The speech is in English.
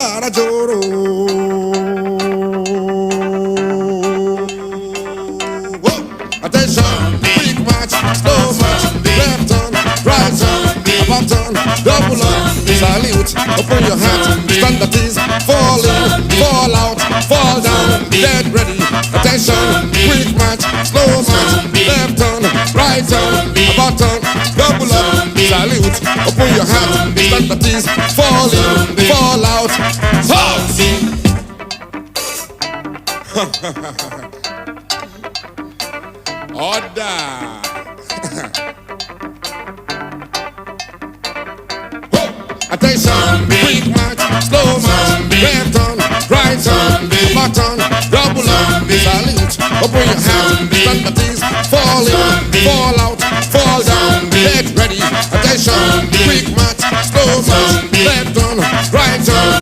Rajoro. Whoa. Attention, quick march, slow march, left turn, right turn, about turn, double up, salute, open your hat, stand at ease, fall in, fall out, fall down, get ready. Attention, quick march, slow march, left turn, right turn, about turn, double up, salute, open your hat, stand at ease, fall in, fall out, halt! Order! Attention, quick march, slow march, left turn, right turn, back turn, double up, salute, open your hat, stand at ease, fall in, fall out, fall down, get ready. Attention, quick march, slow march, left turn,